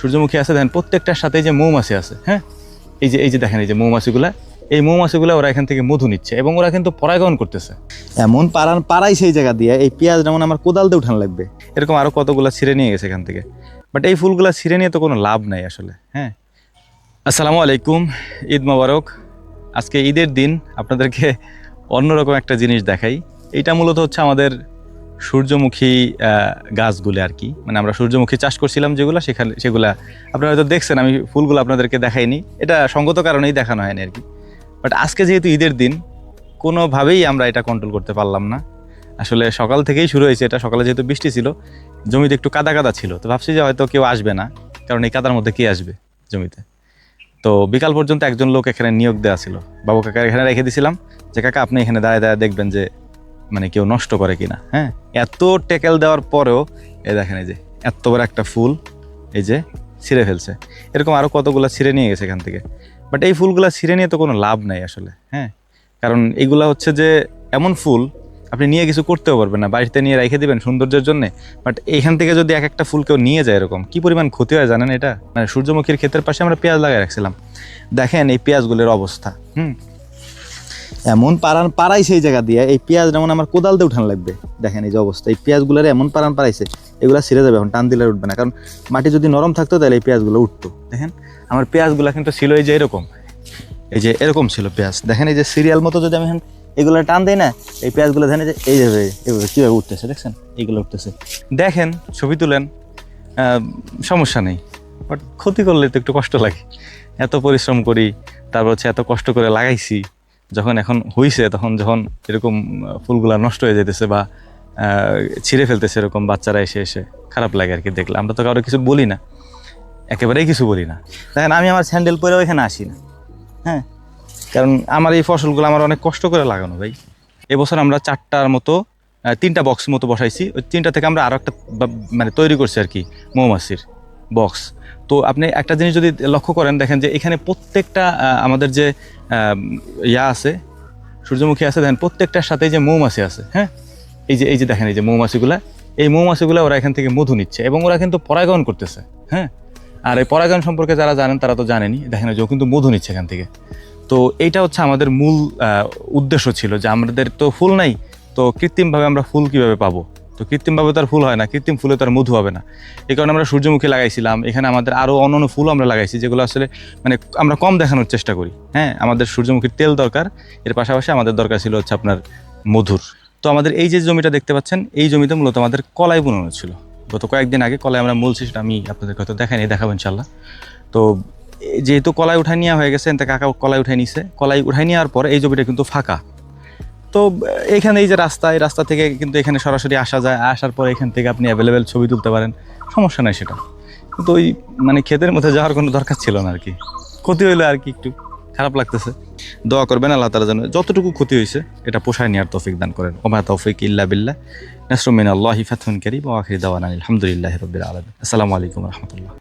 সূর্যমুখী আছে দেখেন প্রত্যেকটার সাথে যে মৌমাছি আছে, হ্যাঁ এই যে দেখেন এই যে মৌমাছিগুলা, এই মৌমাছিগুলা ওরা এখান থেকে মধু নিচ্ছে এবং ওরা কিন্তু পরাগায়ন করতেছে। এমন পাড়াই সেই জায়গা দিয়ে এই পেঁয়াজ যেমন আমার কোদাল দিয়ে উঠান লাগবে, এরকম আরো কতগুলা ছিঁড়ে নিয়ে গেছে এখান থেকে। বাট এই ফুলগুলা ছিঁড়ে নিয়ে তো কোনো লাভ নাই আসলে। হ্যাঁ, আসসালামু আলাইকুম, ঈদ মোবারক। আজকে ঈদের দিন আপনাদেরকে অন্যরকম একটা জিনিস দেখাই। এটা মূলত হচ্ছে আমাদের সূর্যমুখী গাছগুলো আর কি, মানে আমরা সূর্যমুখী চাষ করছিলাম যেগুলো, সেগুলা আপনারা হয়তো দেখছেন। আমি ফুলগুলো আপনাদেরকে দেখাইনি, এটা সঙ্গত কারণেই দেখানো হয়নি আর কি। বাট আজকে যেহেতু ঈদের দিন, কোনোভাবেই আমরা এটা কন্ট্রোল করতে পারলাম না। আসলে সকাল থেকেই শুরু হয়েছে এটা। সকালে যেহেতু বৃষ্টি ছিল, জমিতে একটু কাদা কাদা ছিল, তো ভাবছি যে হয়তো কেউ আসবে না, কারণ এই কাদার মধ্যে কে আসবে জমিতে। তো বিকাল পর্যন্ত একজন লোক এখানে নিয়োগ দেওয়া ছিল, বাবু কাকা এখানে রেখে দিয়েছিলাম যে কাকা আপনি এখানে দাঁড়ায় দাঁড়ায় দেখবেন যে মানে কেউ নষ্ট করে কিনা। হ্যাঁ, এত টেকেল দেওয়ার পরেও এই দেখেন এই যে এত বড় একটা ফুল এই যে ছিঁড়ে ফেলছে। এরকম আরও কতগুলো ছিঁড়ে নিয়ে গেছে এখান থেকে। বাট এই ফুলগুলো ছিঁড়ে নিয়ে তো কোনো লাভ নাই আসলে। হ্যাঁ, কারণ এইগুলা হচ্ছে যে এমন ফুল আপনি নিয়ে কিছু করতেও পারবেন না, বাড়িতে নিয়ে রেখে দিবেন সৌন্দর্যের জন্য। বাট এইখান থেকে যদি এক একটা ফুল কেউ নিয়ে যায়, এরকম কি পরিমাণ ক্ষতি হয় জানেন এটা? মানে সূর্যমুখীর ক্ষেতের পাশে আমরা পেঁয়াজ লাগাই রাখছিলাম, দেখেন এই পেঁয়াজগুলোর অবস্থা। এমন পাড়াই সেই জায়গা দিয়ে এই পেঁয়াজ যেমন আমার কোদাল দিয়ে উঠান লাগবে। দেখেন এই যে অবস্থা, এই পেঁয়াজগুলোর এমন পাড়াইছে, এগুলো ছিঁড়ে যাবে, এখন টান দিলে উঠবে না, কারণ মাটি যদি নরম থাকতো তাহলে এই পেঁয়াজগুলো উঠতো। দেখেন আমার পেঁয়াজগুলো কিন্তু ছিল এই যে এরকম, এই যে এরকম ছিল পেঁয়াজ। দেখেন এই যে সিরিয়াল মতো যদি আমি এগুলো টান দিই না, এই পেঁয়াজগুলো দেখেন যে এইভাবে কীভাবে উঠতেছে, দেখছেন এইগুলো উঠতেছে। দেখেন ছবি তুলেন, সমস্যা নেই। বাট ক্ষতি করলে তো একটু কষ্ট লাগে। এত পরিশ্রম করি, তারপর হচ্ছে এত কষ্ট করে লাগাইছি, যখন এখন হইছে, তখন যখন এরকম ফুলগুলা নষ্ট হয়ে যেতেছে বা ছিঁড়ে ফেলতেছে এরকম বাচ্চারা এসে এসে, খারাপ লাগে আর কি দেখলে। আমরা তো কারো কিছু বলি না, একেবারেই কিছু বলি না। দেখেন আমি আমার স্যান্ডেল পরেও এখানে আসি না। হ্যাঁ, কারণ আমার এই ফসলগুলো আমার অনেক কষ্ট করে লাগানো ভাই। এবছর আমরা 4টার মতো 3টা বক্স মতো বসাইছি, ওই 3টা থেকে আমরা আরও একটা মানে তৈরি করছি আর কি, মৌমাছির বক্স। তো আপনি একটা জিনিস যদি লক্ষ্য করেন, দেখেন যে এখানে প্রত্যেকটা আমাদের যে আছে সূর্যমুখী আছে, দেখেন প্রত্যেকটার সাথে যে মৌমাছি আছে। হ্যাঁ, এই যে দেখেন এই যে মৌমাছিগুলা, এই মৌমাছিগুলা ওরা এখান থেকে মধু নিচ্ছে এবং ওরা কিন্তু পরাগায়ন করতেছে। হ্যাঁ, আর এই পরাগায়ন সম্পর্কে যারা জানেন তারা তো জানেনই। দেখেন যে ও কিন্তু মধু নিচ্ছে এখান থেকে। তো এইটা হচ্ছে আমাদের মূল উদ্দেশ্য ছিল যে আমাদের তো ফুল নাই, তো কৃত্রিমভাবে আমরা ফুল কিভাবে পাবো? তো কৃত্রিমভাবে তার ফুল হয় না, কৃত্রিম ফুলে তার মধু হবে না। এই কারণে আমরা সূর্যমুখী লাগাইছিলাম। এখানে আমাদের আরও অন্যান্য ফুল আমরা লাগাইছি, যেগুলো আসলে মানে আমরা কম দেখানোর চেষ্টা করি। হ্যাঁ, আমাদের সূর্যমুখীর তেল দরকার, এর পাশাপাশি আমাদের দরকার ছিল হচ্ছে আপনার মধুর। তো আমাদের এই যে জমিটা দেখতে পাচ্ছেন, এই জমিতে মূলত আমাদের কলাই বুনানো ছিল। গত কয়েকদিন আগে কলাই আমরা মূলছি, সেটা আমি আপনাদেরকে হয়তো দেখাবো ইনশাল্লাহ। তো যেহেতু কলাই উঠাই নেওয়া হয়ে গেছে, কাকা কলাই উঠাই নিছে, কলাই উঠাই নেওয়ার পর এই জমিটা কিন্তু ফাঁকা। তো এখানে এই যে রাস্তা, এই রাস্তা থেকে কিন্তু এখানে সরাসরি আসা যায়। আসার পর এখান থেকে আপনি অ্যাভেলেবেল ছবি তুলতে পারেন, সমস্যা নাই সেটা। কিন্তু ওই মানে ক্ষেতের মধ্যে যাওয়ার কোনো দরকার ছিল না আর কি। ক্ষতি হইলো আর কি, একটু খারাপ লাগতেছে। দোয়া করবেন আল্লাহ তাআলা যেন যতটুকু ক্ষতি হয়েছে এটা পোষায় নেওয়ার তৌফিক দান করেন। ওমা তৌফিক ইল্লা বিল্লাহ, নাসরুম মিনাল্লাহি ফাতহুন কারীম ওয়া আখিরু দাওয়ানা আলহামদুলিল্লাহি রাব্বিল আলামিন। আসসালামু আলাইকুম ওয়া রাহমাতুল্লাহ।